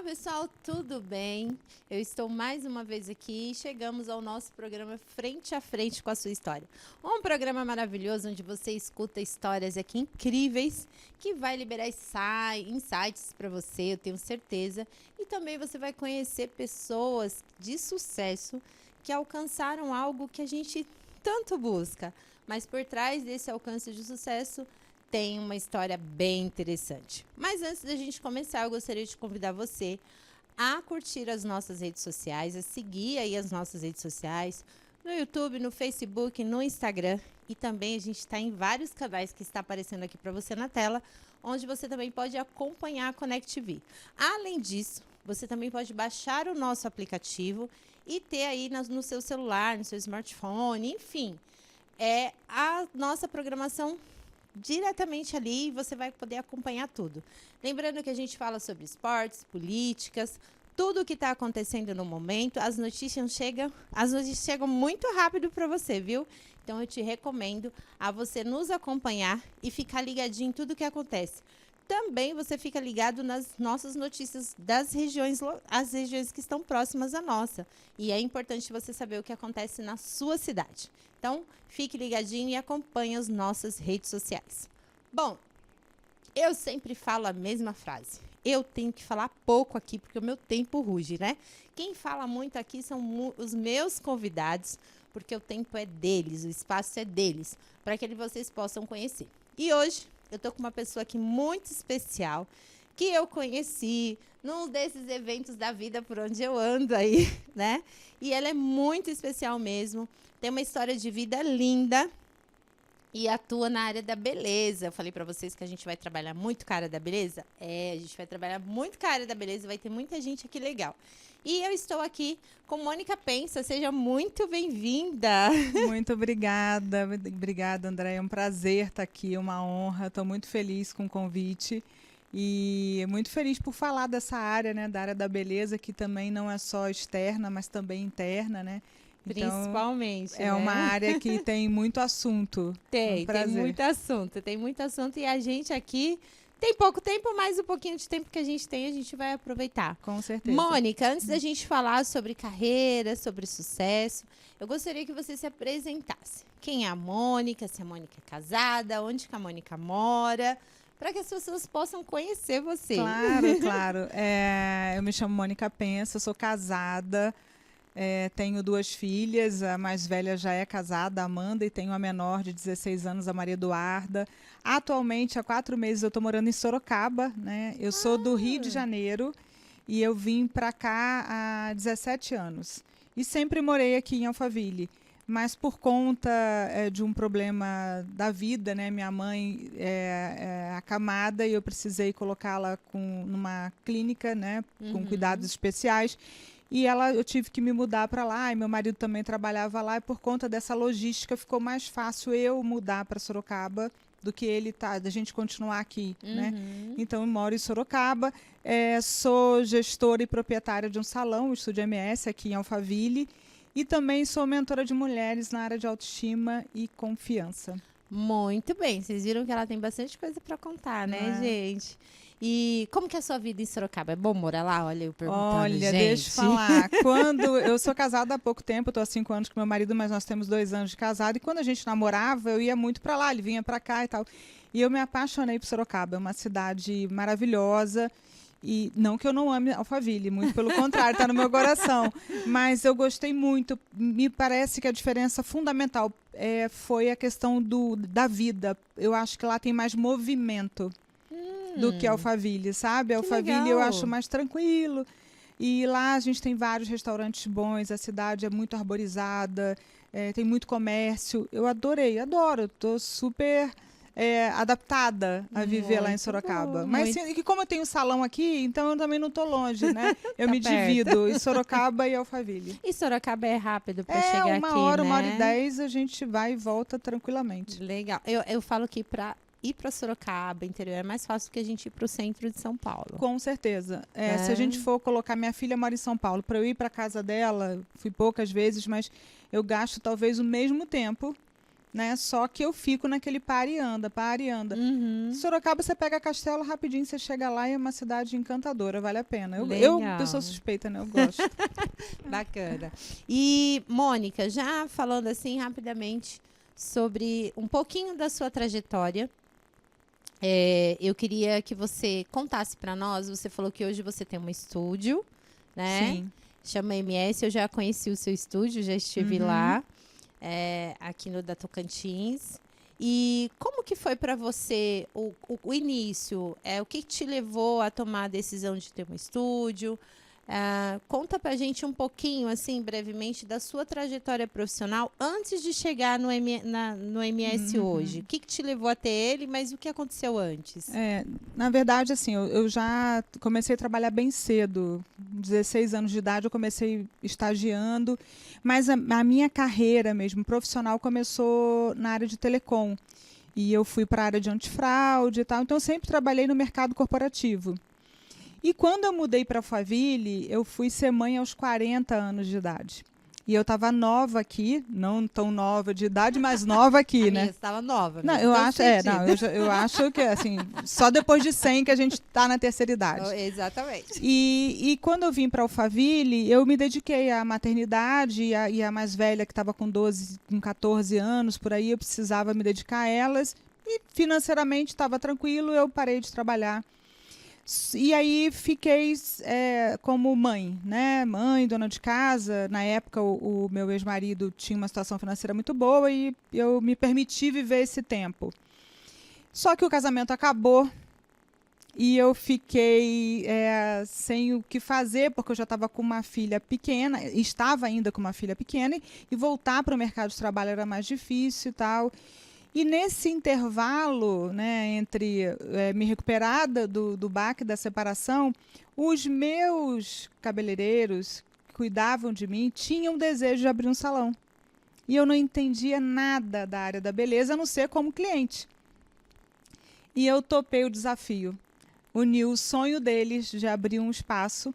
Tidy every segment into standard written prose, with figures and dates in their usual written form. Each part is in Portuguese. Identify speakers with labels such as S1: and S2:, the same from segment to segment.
S1: pessoal, tudo bem? Eu estou mais uma vez aqui e chegamos ao nosso programa Frente a Frente com a Sua História. Um programa maravilhoso onde você escuta histórias aqui incríveis que vai liberar insights para você, eu tenho certeza. E também você vai conhecer pessoas de sucesso que alcançaram algo que a gente tanto busca. Mas por trás desse alcance de sucesso tem uma história bem interessante. Mas antes da gente começar, eu gostaria de convidar você a curtir as nossas redes sociais, a seguir aí as nossas redes sociais, no YouTube, no Facebook, no Instagram. E também a gente está em vários canais que está aparecendo aqui para você na tela, onde você também pode acompanhar a Connect TV. Além disso, você também pode baixar o nosso aplicativo e ter aí no seu celular, no seu smartphone, enfim, a nossa programação diretamente ali e você vai poder acompanhar tudo. Lembrando que a gente fala sobre esportes, políticas, tudo o que está acontecendo no momento. As notícias chegam muito rápido para você, viu? Então eu te recomendo a você nos acompanhar e ficar ligadinho em tudo o que acontece. Também você fica ligado nas nossas notícias das regiões, as regiões que estão próximas à nossa. E é importante você saber o que acontece na sua cidade. Então, fique ligadinho e acompanhe as nossas redes sociais. Bom, eu sempre falo a mesma frase. Eu tenho que falar pouco aqui, porque o meu tempo ruge, né? Quem fala muito aqui são os meus convidados, porque o tempo é deles, o espaço é deles, para que vocês possam conhecer. E hoje eu tô com uma pessoa aqui muito especial, que eu conheci num desses eventos da vida por onde eu ando aí, né? E ela é muito especial mesmo, tem uma história de vida linda e atua na área da beleza. Eu falei para vocês que a gente vai trabalhar muito com a área da beleza? A gente vai trabalhar muito com a área da beleza, vai ter muita gente aqui legal. E eu estou aqui com Mônica Pensa, seja muito bem-vinda.
S2: Muito obrigada, André, é um prazer estar aqui, uma honra, estou muito feliz com o convite e muito feliz por falar dessa área, né, da área da beleza, que também não é só externa, mas também interna, né? Então,
S1: principalmente,
S2: é
S1: né?
S2: uma área que tem muito assunto.
S1: Tem muito assunto e a gente aqui tem pouco tempo, mas o pouquinho de tempo que a gente vai aproveitar.
S2: Com certeza.
S1: Mônica, antes da gente falar sobre carreira, sobre sucesso, eu gostaria que você se apresentasse. Quem é a Mônica, se a Mônica é casada, onde que a Mônica mora, para que as pessoas possam conhecer você.
S2: Claro. Eu me chamo Mônica Pensa, sou casada, tenho 2 filhas, a mais velha já é casada, a Amanda, e tenho a menor de 16 anos, a Maria Eduarda. Atualmente, há 4 meses, eu estou morando em Sorocaba, né? Eu sou do Rio de Janeiro e eu vim para cá há 17 anos. E sempre morei aqui em Alphaville, mas por conta de um problema da vida, né? Minha mãe é acamada e eu precisei colocá-la numa clínica, né? Com cuidados especiais. E eu tive que me mudar para lá, e meu marido também trabalhava lá, e por conta dessa logística ficou mais fácil eu mudar para Sorocaba do que da gente continuar aqui, né? Então eu moro em Sorocaba, sou gestora e proprietária de um salão, o Estúdio MS, aqui em Alphaville, e também sou mentora de mulheres na área de autoestima e confiança.
S1: Muito bem, vocês viram que ela tem bastante coisa para contar, né, gente? E como que é a sua vida em Sorocaba? É bom morar lá? Olha, eu perguntando,
S2: Olha,
S1: gente.
S2: deixa eu falar. Eu sou casada há pouco tempo, estou há 5 anos com meu marido, mas nós temos 2 anos de casado. E quando a gente namorava, eu ia muito para lá, ele vinha para cá e tal. E eu me apaixonei por Sorocaba, é uma cidade maravilhosa. E não que eu não ame Alphaville, muito pelo contrário, está no meu coração. Mas eu gostei muito. Me parece que a diferença fundamental foi a questão da vida. Eu acho que lá tem mais movimento do que Alphaville, sabe? Alphaville eu acho mais tranquilo. E lá a gente tem vários restaurantes bons, a cidade é muito arborizada, tem muito comércio. Eu adoro. Estou super adaptada a viver lá em Sorocaba.
S1: Bom,
S2: mas sim, como eu tenho salão aqui, então eu também não estou longe, né? Eu me divido em Sorocaba e Alphaville.
S1: E Sorocaba é rápido para chegar aqui,
S2: 1h10 a gente vai e volta tranquilamente.
S1: Legal. Eu falo que para ir para Sorocaba, interior, é mais fácil do que a gente ir para o centro de São Paulo.
S2: Com certeza. Se a gente for colocar, minha filha mora em São Paulo, para eu ir para casa dela, fui poucas vezes, mas eu gasto talvez o mesmo tempo né? Só que eu fico naquele para e anda, para e anda. Sorocaba, você pega Castelo rapidinho, você chega lá e é uma cidade encantadora, vale a pena. Eu sou suspeita, né? Eu gosto.
S1: Bacana. E, Mônica, já falando assim rapidamente sobre um pouquinho da sua trajetória, eu queria que você contasse para nós. Você falou que hoje você tem um estúdio, né?
S2: Sim.
S1: Chama MS. Eu já conheci o seu estúdio, já estive lá, aqui no da Tocantins. E como que foi para você o início? O que te levou a tomar a decisão de ter um estúdio? Conta pra gente um pouquinho, assim, brevemente, da sua trajetória profissional antes de chegar no MS hoje. O que te levou a ter ele, mas o que aconteceu antes?
S2: Na verdade, assim, eu já comecei a trabalhar bem cedo. 16 anos de idade eu comecei estagiando, mas a minha carreira mesmo profissional começou na área de telecom. E eu fui para a área de antifraude e tal, então eu sempre trabalhei no mercado corporativo. E quando eu mudei para Alphaville, eu fui ser mãe aos 40 anos de idade. E eu estava nova aqui, não tão nova de idade, mas nova aqui, né?
S1: Você estava nova.
S2: Não, eu acho, eu acho que assim, só depois de 100 que a gente está na terceira idade.
S1: Exatamente.
S2: E quando eu vim para Alphaville, eu me dediquei à maternidade e a mais velha que estava com 14 anos, por aí eu precisava me dedicar a elas. E financeiramente estava tranquilo, eu parei de trabalhar. E aí fiquei como mãe, né? Mãe, dona de casa. Na época, o meu ex-marido tinha uma situação financeira muito boa e eu me permiti viver esse tempo. Só que o casamento acabou e eu fiquei sem o que fazer, porque eu já estava com uma filha pequena, estava ainda com uma filha pequena, e voltar para o mercado de trabalho era mais difícil e tal. E nesse intervalo, né, entre me recuperar do baque da separação, os meus cabeleireiros que cuidavam de mim tinham o desejo de abrir um salão. E eu não entendia nada da área da beleza, a não ser como cliente. E eu topei o desafio. Uni o sonho deles de abrir um espaço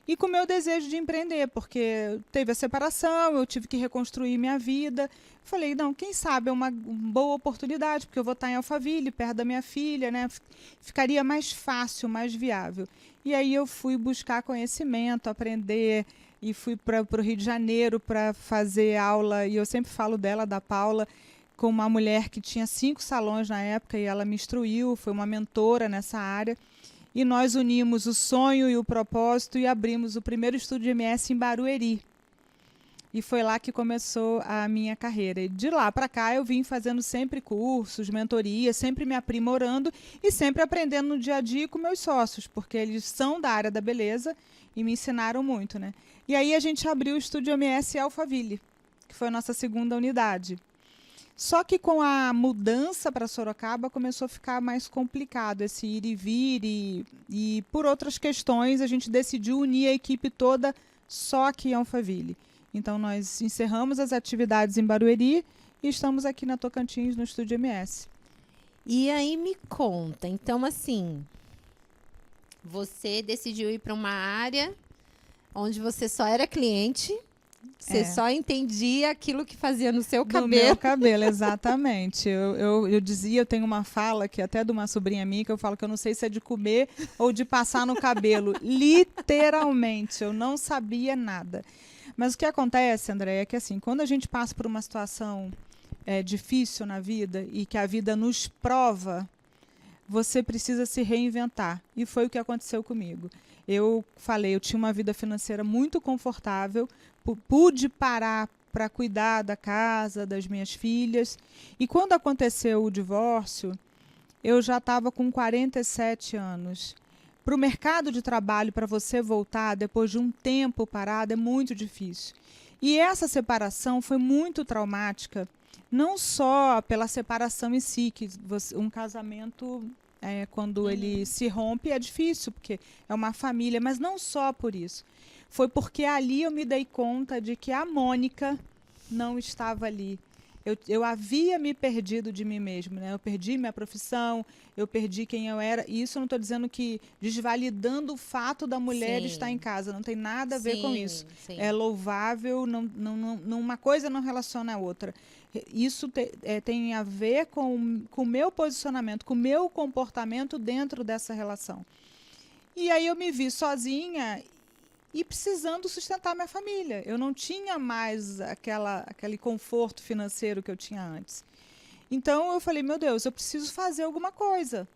S2: e com o meu desejo de empreender, porque teve a separação, eu tive que reconstruir minha vida. Falei, não, quem sabe é uma boa oportunidade, porque eu vou estar em Alphaville, perto da minha filha, né? Ficaria mais fácil, mais viável. E aí eu fui buscar conhecimento, aprender, e fui para o Rio de Janeiro para fazer aula, e eu sempre falo dela, da Paula, com uma mulher que tinha 5 salões na época, e ela me instruiu, foi uma mentora nessa área. E nós unimos o sonho e o propósito e abrimos o primeiro estúdio de MS em Barueri. E foi lá que começou a minha carreira. E de lá para cá eu vim fazendo sempre cursos, mentorias, sempre me aprimorando e sempre aprendendo no dia a dia com meus sócios, porque eles são da área da beleza e me ensinaram muito, né? E aí a gente abriu o estúdio MS Alphaville, que foi a nossa segunda unidade. Só que com a mudança para Sorocaba começou a ficar mais complicado esse ir e vir e por outras questões a gente decidiu unir a equipe toda só aqui em Alphaville. Então nós encerramos as atividades em Barueri e estamos aqui na Tocantins no Estúdio MS.
S1: E aí me conta, então assim, você decidiu ir para uma área onde você só era cliente. Você só entendia aquilo que fazia no seu cabelo.
S2: No meu cabelo, exatamente. Eu dizia, eu tenho uma fala que até de uma sobrinha minha, que eu falo que eu não sei se é de comer ou de passar no cabelo. Literalmente, eu não sabia nada. Mas o que acontece, André, é que assim, quando a gente passa por uma situação difícil na vida e que a vida nos prova, você precisa se reinventar. E foi o que aconteceu comigo. Eu falei, eu tinha uma vida financeira muito confortável, pude parar para cuidar da casa, das minhas filhas. E quando aconteceu o divórcio, eu já estava com 47 anos. Para o mercado de trabalho, para você voltar depois de um tempo parado, é muito difícil. E essa separação foi muito traumática, não só pela separação em si, que um casamento... quando ele se rompe é difícil, porque é uma família, mas não só por isso. Foi porque ali eu me dei conta de que a Mônica não estava ali. eu havia me perdido de mim mesmo, né? Eu perdi minha profissão, eu perdi quem eu era. E isso eu não estou dizendo que desvalidando o fato da mulher estar em casa. Não tem nada a ver com isso.
S1: Sim.
S2: É louvável, uma coisa não relaciona a outra. Isso tem a ver com o meu posicionamento, com o meu comportamento dentro dessa relação. E aí eu me vi sozinha e precisando sustentar minha família. Eu não tinha mais aquele conforto financeiro que eu tinha antes. Então eu falei, meu Deus, eu preciso fazer alguma coisa.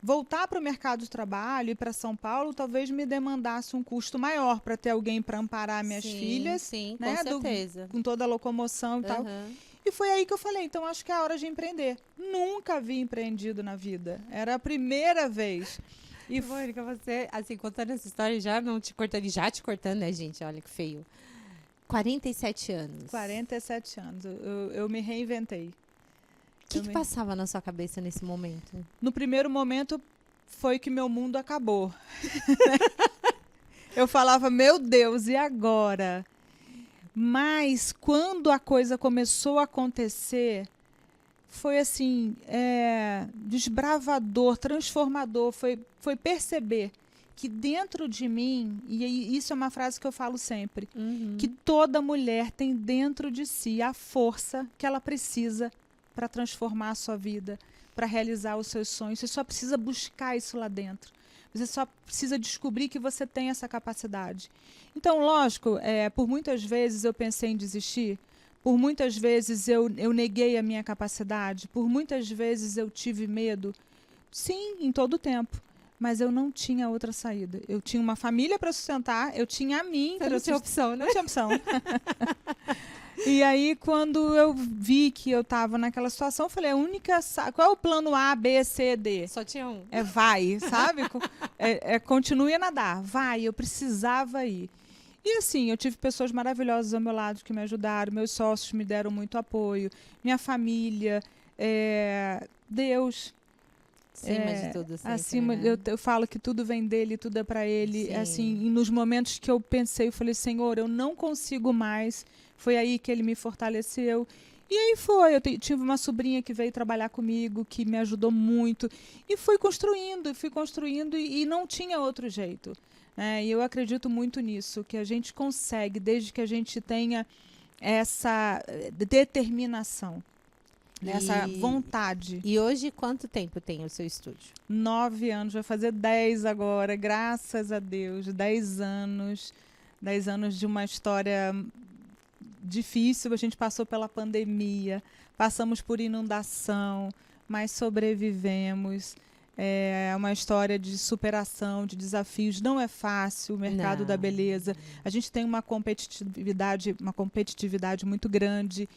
S2: Voltar para o mercado de trabalho e para São Paulo talvez me demandasse um custo maior para ter alguém para amparar minhas filhas.
S1: Sim,
S2: né,
S1: com certeza.
S2: Com toda a locomoção e tal. E foi aí que eu falei, então acho que é a hora de empreender. Nunca havia empreendido na vida. Era a primeira vez.
S1: E Mônica, você, assim, contando essa história, já te cortando, né, gente? Olha que feio. 47 anos.
S2: 47 anos. Eu me reinventei.
S1: O que passava na sua cabeça nesse momento? No
S2: primeiro momento, foi que meu mundo acabou. Eu falava, meu Deus, e agora? Mas, quando a coisa começou a acontecer, foi assim, desbravador, transformador, foi perceber que dentro de mim, e isso é uma frase que eu falo sempre, que toda mulher tem dentro de si a força que ela precisa para transformar a sua vida, para realizar os seus sonhos. Você só precisa buscar isso lá dentro. Você só precisa descobrir que você tem essa capacidade. Então, lógico, por muitas vezes eu pensei em desistir, por muitas vezes eu neguei a minha capacidade, por muitas vezes eu tive medo. Sim, em todo o tempo. Mas eu não tinha outra saída. Eu tinha uma família para sustentar, eu tinha a mim.
S1: Você não tinha opção, né?
S2: Não tinha opção. E aí, quando eu vi que eu estava naquela situação, eu falei, qual é o plano A, B, C, D?
S1: Só tinha um.
S2: Vai, sabe? Continue a nadar. Vai, eu precisava ir. E assim, eu tive pessoas maravilhosas ao meu lado que me ajudaram, meus sócios me deram muito apoio, minha família, Deus.
S1: Acima de tudo, sempre,
S2: acima,
S1: né?
S2: eu falo que tudo vem dele, tudo é para ele.
S1: Sim.
S2: Assim, e nos momentos que eu pensei, eu falei, Senhor, eu não consigo mais. Foi aí que ele me fortaleceu. E aí foi, eu tive uma sobrinha que veio trabalhar comigo, que me ajudou muito. E fui construindo e não tinha outro jeito. E eu acredito muito nisso, que a gente consegue, desde que a gente tenha essa determinação. Essa vontade.
S1: E hoje, quanto tempo tem o seu estúdio?
S2: 9 anos, vai fazer 10 agora, graças a Deus. 10 anos. 10 anos de uma história difícil. A gente passou pela pandemia, passamos por inundação, mas sobrevivemos. É uma história de superação, de desafios. Não é fácil o mercado da beleza. A gente tem uma competitividade muito grande.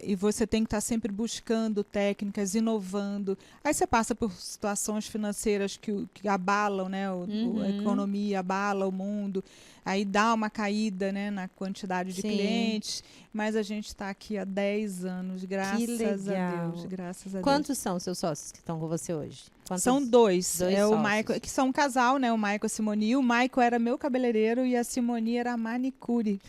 S2: E você tem que estar sempre buscando técnicas, inovando. Aí você passa por situações financeiras que abalam, né, a economia, abala o mundo. Aí dá uma caída, né, na quantidade de clientes. Mas a gente está aqui há 10 anos, graças a Deus. Graças a Deus.
S1: Quantos são seus sócios que estão com você hoje?
S2: São dois.
S1: Dois
S2: o Maico, que são um casal, né? O Maico e a Simoni. O Maico era meu cabeleireiro e a Simoni era manicure.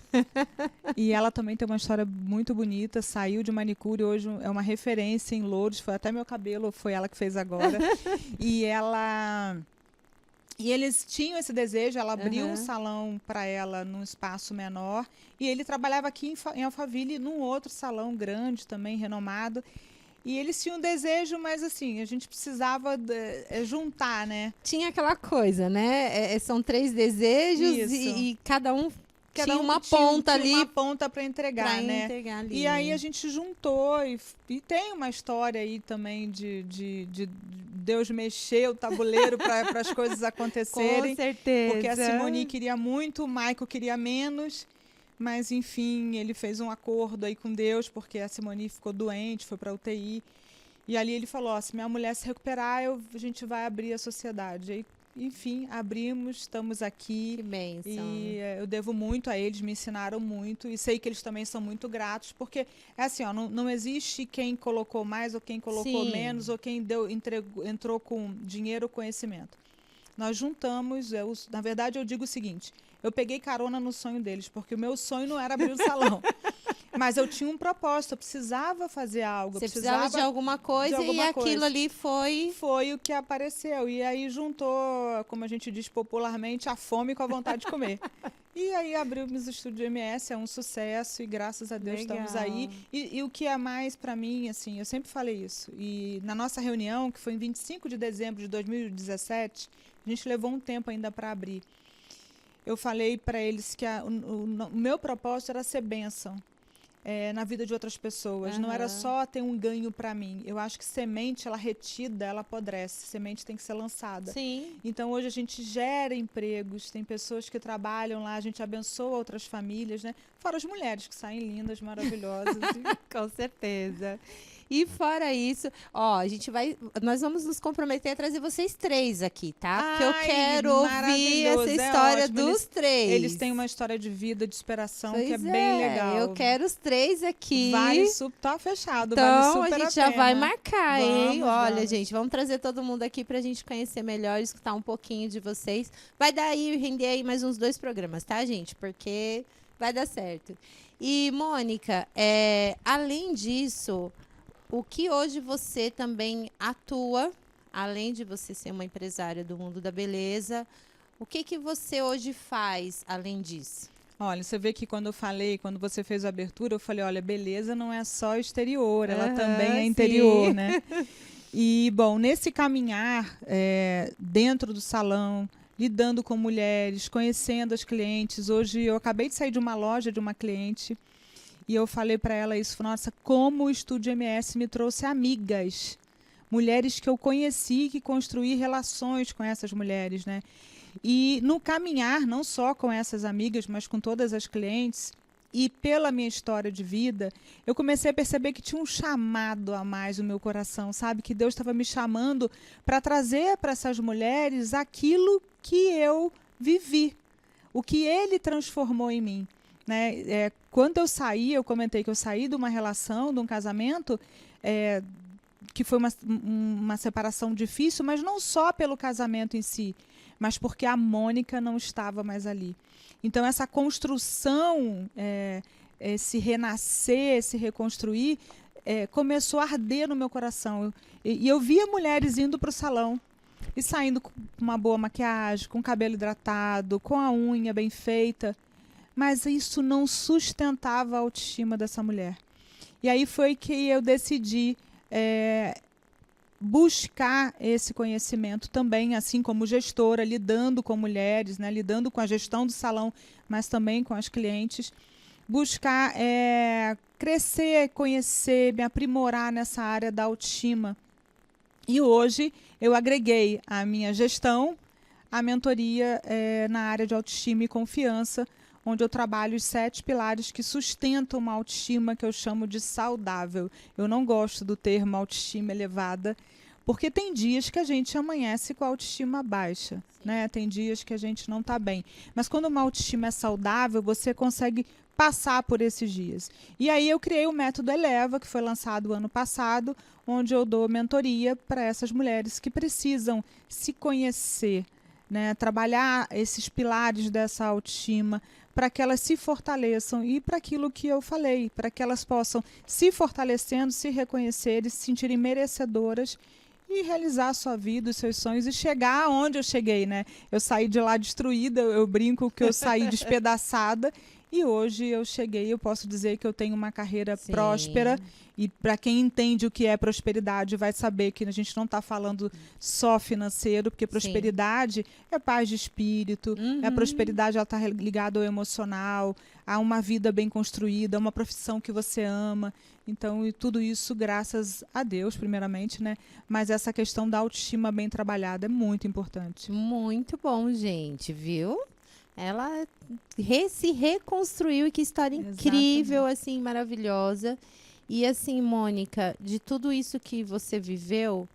S2: E ela também tem uma história muito bonita. Saiu de manicure, hoje é uma referência em Lourdes. Foi até meu cabelo, foi ela que fez agora. E eles tinham esse desejo, ela abriu um salão para ela num espaço menor. E ele trabalhava aqui em Alphaville, num outro salão grande também, renomado. E eles tinham um desejo, mas assim, a gente precisava juntar, né?
S1: Tinha aquela coisa, né? São 3 desejos e cada um tinha uma ponta ali.
S2: Uma ponta para entregar, né? E aí a gente juntou e tem uma história aí também de Deus mexer o tabuleiro para as coisas acontecerem.
S1: Com certeza.
S2: Porque a Simoni queria muito, o Maico queria menos. Mas, enfim, ele fez um acordo aí com Deus, porque a Simoni ficou doente, foi para UTI. E ali ele falou, se minha mulher se recuperar, a gente vai abrir a sociedade. Aí, enfim, abrimos, estamos aqui.
S1: Que bênção.
S2: E eu devo muito a eles, me ensinaram muito. E sei que eles também são muito gratos, porque é assim, ó, não existe quem colocou mais ou quem colocou menos, ou quem entrou com dinheiro ou conhecimento. Nós juntamos, na verdade eu digo o seguinte, eu peguei carona no sonho deles, porque o meu sonho não era abrir o salão. Mas eu tinha um propósito, eu precisava fazer algo.
S1: Você precisava de alguma coisa e aquilo ali foi...
S2: Foi o que apareceu. E aí juntou, como a gente diz popularmente, a fome com a vontade de comer. E aí abrimos o Estúdio MS, é um sucesso e graças a Deus estamos aí. E o que é mais para mim, assim, eu sempre falei isso. E na nossa reunião, que foi em 25 de dezembro de 2017, a gente levou um tempo ainda para abrir. Eu falei para eles que o meu propósito era ser bênção. Na vida de outras pessoas. Não era só ter um ganho para mim. Eu acho que semente, ela retida, ela apodrece. Semente tem que ser lançada.
S1: Sim.
S2: Então, hoje a gente gera empregos, tem pessoas que trabalham lá, a gente abençoa outras famílias, né? Fora as mulheres que saem lindas, maravilhosas.
S1: Com certeza. E fora isso, ó, nós vamos nos comprometer a trazer vocês 3 aqui, tá? Porque eu quero ouvir essa história dos 3.
S2: Eles têm uma história de vida, de superação, que é bem legal.
S1: Eu quero os 3 aqui.
S2: Tá fechado,
S1: então,
S2: vale super a pena.
S1: A gente já vai marcar, hein? Olha,
S2: vamos.
S1: gente, vamos trazer todo mundo aqui pra gente conhecer melhor, escutar um pouquinho de vocês. Vai dar aí, render aí mais uns 2 programas, tá, gente? Porque vai dar certo. E, Mônica, além disso... O que hoje você também atua, além de você ser uma empresária do mundo da beleza, o que você hoje faz além disso?
S2: Olha, você vê que quando você fez a abertura, eu falei, olha, beleza não é só exterior, ela também é interior, sim. Né? E, bom, nesse caminhar dentro do salão, lidando com mulheres, conhecendo as clientes, hoje eu acabei de sair de uma loja de uma cliente, e eu falei para ela isso, nossa, como o Estúdio MS me trouxe amigas, mulheres que eu conheci, que construí relações com essas mulheres, né? E no caminhar, não só com essas amigas, mas com todas as clientes, e pela minha história de vida, eu comecei a perceber que tinha um chamado a mais no meu coração, sabe? Que Deus estava me chamando para trazer para essas mulheres aquilo que eu vivi, o que Ele transformou em mim. Né? Quando eu comentei que eu saí de uma relação, de um casamento, que foi uma separação difícil, mas não só pelo casamento em si, mas porque a Mônica não estava mais ali. Então, essa construção, esse renascer, esse reconstruir, começou a arder no meu coração. E eu via mulheres indo para o salão e saindo com uma boa maquiagem, com o cabelo hidratado, com a unha bem feita. Mas isso não sustentava a autoestima dessa mulher. E aí foi que eu decidi buscar esse conhecimento também, assim como gestora, lidando com mulheres, né, lidando com a gestão do salão, mas também com as clientes. Buscar crescer, conhecer, me aprimorar nessa área da autoestima. E hoje eu agreguei a minha gestão, a mentoria na área de autoestima e confiança, onde eu trabalho os 7 pilares que sustentam uma autoestima que eu chamo de saudável. Eu não gosto do termo autoestima elevada, porque tem dias que a gente amanhece com a autoestima baixa, né? Tem dias que a gente não está bem. Mas quando uma autoestima é saudável, você consegue passar por esses dias. E aí eu criei o método Eleva, que foi lançado ano passado, onde eu dou mentoria para essas mulheres que precisam se conhecer, né? Trabalhar esses pilares dessa autoestima, para que elas se fortaleçam e para aquilo que eu falei, para que elas possam se fortalecendo, se reconhecerem, se sentirem merecedoras e realizar a sua vida, os seus sonhos e chegar aonde eu cheguei, né? Eu saí de lá destruída, eu brinco que eu saí despedaçada e hoje eu cheguei, eu posso dizer que eu tenho uma carreira próspera. E para quem entende o que é prosperidade, vai saber que a gente não está falando só financeiro, porque prosperidade é paz de espírito, a prosperidade está ligada ao emocional, a uma vida bem construída, a uma profissão que você ama. Então, e tudo isso graças a Deus, primeiramente, né? Mas essa questão da autoestima bem trabalhada é muito importante.
S1: Muito bom, gente, viu? Ela se reconstruiu e que história incrível, assim, maravilhosa. E assim, Mônica, de tudo isso que você viveu,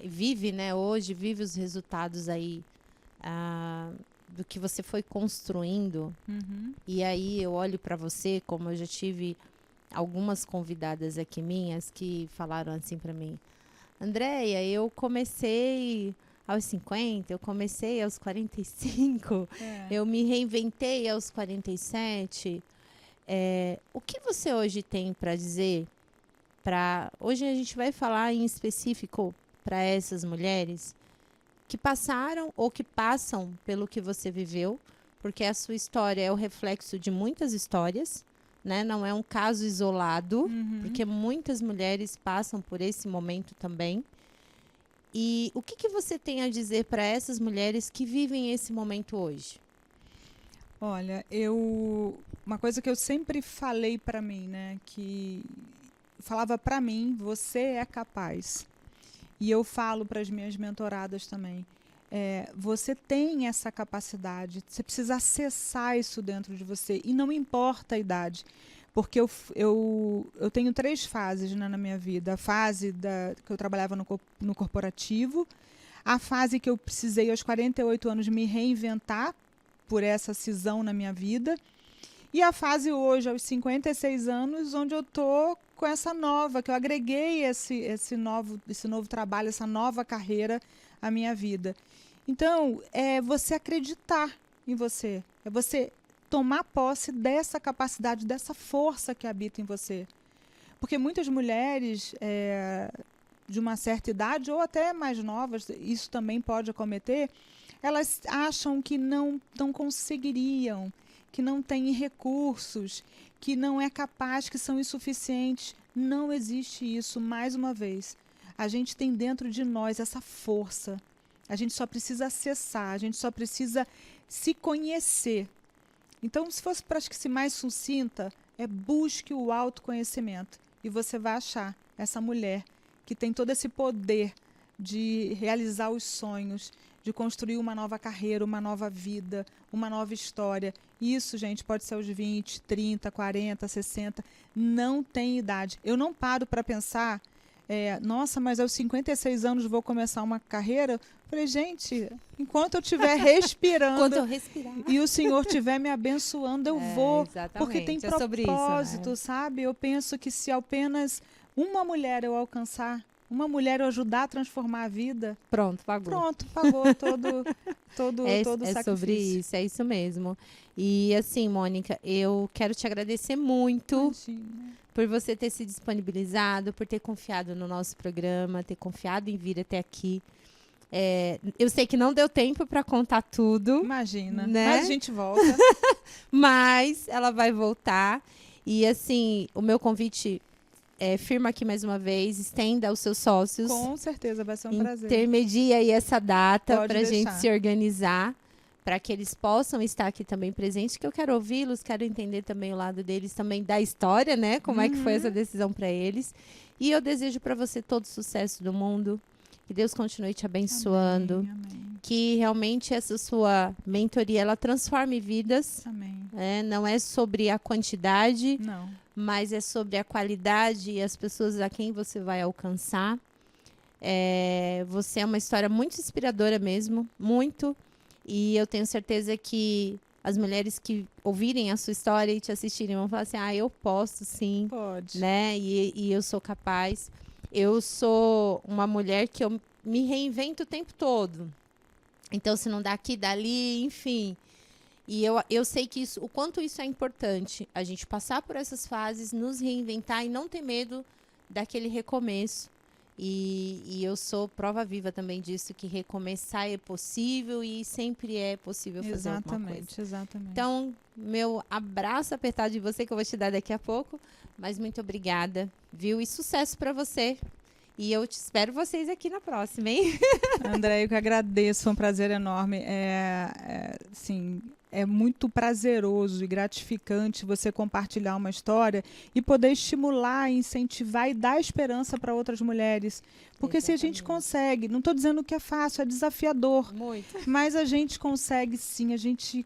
S1: vive, né, hoje, vive os resultados aí do que você foi construindo. E aí eu olho para você, como eu já tive algumas convidadas aqui minhas que falaram assim para mim: Andréia, eu comecei aos 50, eu comecei aos 45, eu me reinventei aos 47. O que você hoje tem para dizer? Hoje a gente vai falar em específico para essas mulheres que passaram ou que passam pelo que você viveu, porque a sua história é o reflexo de muitas histórias, né? Não é um caso isolado, porque muitas mulheres passam por esse momento também. E o que você tem a dizer para essas mulheres que vivem esse momento hoje?
S2: Olha, uma coisa que eu sempre falei para mim, né, que falava para mim, você é capaz. E eu falo para as minhas mentoradas também, você tem essa capacidade, você precisa acessar isso dentro de você, e não importa a idade, porque eu tenho 3 fases, né, na minha vida. A fase que eu trabalhava no corporativo, a fase que eu precisei aos 48 anos me reinventar por essa cisão na minha vida, e a fase hoje, aos 56 anos, onde eu estou com essa nova, que eu agreguei esse novo trabalho, essa nova carreira à minha vida. Então, é você acreditar em você, é você tomar posse dessa capacidade, dessa força que habita em você. Porque muitas mulheres de uma certa idade, ou até mais novas, isso também pode acometer, elas acham que não conseguiriam, que não têm recursos, que não é capaz, que são insuficientes. Não existe isso, mais uma vez. A gente tem dentro de nós essa força. A gente só precisa acessar, a gente só precisa se conhecer. Então, se fosse para ser mais sucinta, busque o autoconhecimento. E você vai achar essa mulher que tem todo esse poder de realizar os sonhos, de construir uma nova carreira, uma nova vida, uma nova história. Isso, gente, pode ser aos 20, 30, 40, 60. Não tem idade. Eu não paro para pensar, nossa, mas aos 56 anos vou começar uma carreira. Falei, gente, enquanto eu estiver respirando
S1: Enquanto eu respirar.
S2: E o Senhor estiver me abençoando, eu vou. Porque tem propósito,
S1: né?
S2: Sabe? Eu penso que se apenas uma mulher eu alcançar, uma mulher eu ajudar a transformar a vida,
S1: pronto, pagou.
S2: Pronto, pagou todo o sacrifício.
S1: É sobre isso, é isso mesmo. E assim, Mônica, eu quero te agradecer muito.
S2: Imagina.
S1: Por você ter se disponibilizado, por ter confiado no nosso programa, ter confiado em vir até aqui. Eu sei que não deu tempo para contar tudo.
S2: Imagina,
S1: né?
S2: Mas a gente volta.
S1: Mas ela vai voltar. E assim, o meu convite firma aqui mais uma vez, estenda aos seus sócios.
S2: Com certeza, vai ser um prazer.
S1: Intermedia aí essa data para a gente
S2: deixar.
S1: se organizar, para que eles possam estar aqui também presentes, que eu quero ouvi-los, quero entender também o lado deles, também da história, né? Como é que foi essa decisão para eles. E eu desejo para você todo o sucesso do mundo, que Deus continue te abençoando,
S2: Amém.
S1: que realmente essa sua mentoria, ela transforme vidas.
S2: Amém.
S1: Não é sobre a quantidade,
S2: Não.
S1: mas é sobre a qualidade e as pessoas a quem você vai alcançar. Você é uma história muito inspiradora mesmo, muito. E eu tenho certeza que as mulheres que ouvirem a sua história e te assistirem vão falar assim, eu posso sim.
S2: Pode.
S1: Né? E eu sou capaz. Eu sou uma mulher que eu me reinvento o tempo todo. Então, se não dá aqui, dali, enfim. E eu sei que o quanto isso é importante, a gente passar por essas fases, nos reinventar e não ter medo daquele recomeço. E eu sou prova viva também disso, que recomeçar é possível e sempre é possível fazer alguma coisa.
S2: Exatamente.
S1: Então, meu abraço apertado de você, que eu vou te dar daqui a pouco. Mas muito obrigada, viu? E sucesso para você. E eu te espero vocês aqui na próxima, hein?
S2: André, eu que agradeço, foi um prazer enorme. Sim, é muito prazeroso e gratificante você compartilhar uma história e poder estimular, incentivar e dar esperança para outras mulheres. Porque se a gente consegue, não estou dizendo que é fácil, é desafiador.
S1: Muito.
S2: Mas a gente consegue sim, a gente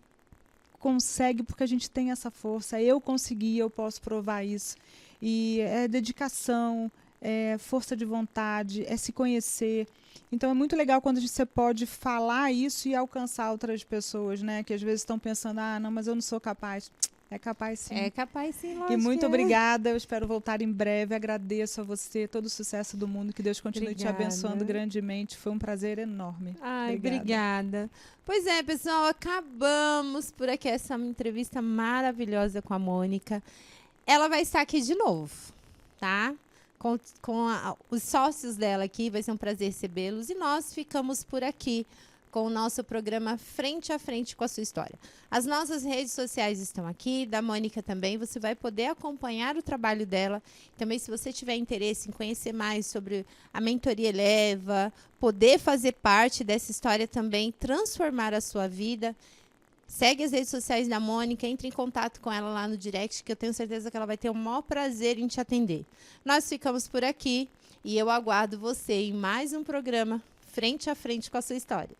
S2: consegue porque a gente tem essa força. Eu consegui, eu posso provar isso. E é dedicação, é força de vontade, é se conhecer. Então é muito legal quando você pode falar isso e alcançar outras pessoas, né? Que às vezes estão pensando, não, mas eu não sou capaz. É capaz, sim.
S1: É capaz, sim, lógico.
S2: E muito obrigada, eu espero voltar em breve. Agradeço a você, todo o sucesso do mundo, que Deus continue te abençoando grandemente. Foi um prazer enorme.
S1: Ai, obrigada. Pois é, pessoal, acabamos por aqui essa entrevista maravilhosa com a Mônica. Ela vai estar aqui de novo, tá? Com os sócios dela aqui, vai ser um prazer recebê-los. E nós ficamos por aqui com o nosso programa Frente a Frente com a Sua História. As nossas redes sociais estão aqui, da Mônica também. Você vai poder acompanhar o trabalho dela. Também, se você tiver interesse em conhecer mais sobre a Mentoria Eleva, poder fazer parte dessa história também, transformar a sua vida, segue as redes sociais da Mônica, entre em contato com ela lá no direct, que eu tenho certeza que ela vai ter o maior prazer em te atender. Nós ficamos por aqui e eu aguardo você em mais um programa Frente a Frente com a Sua História.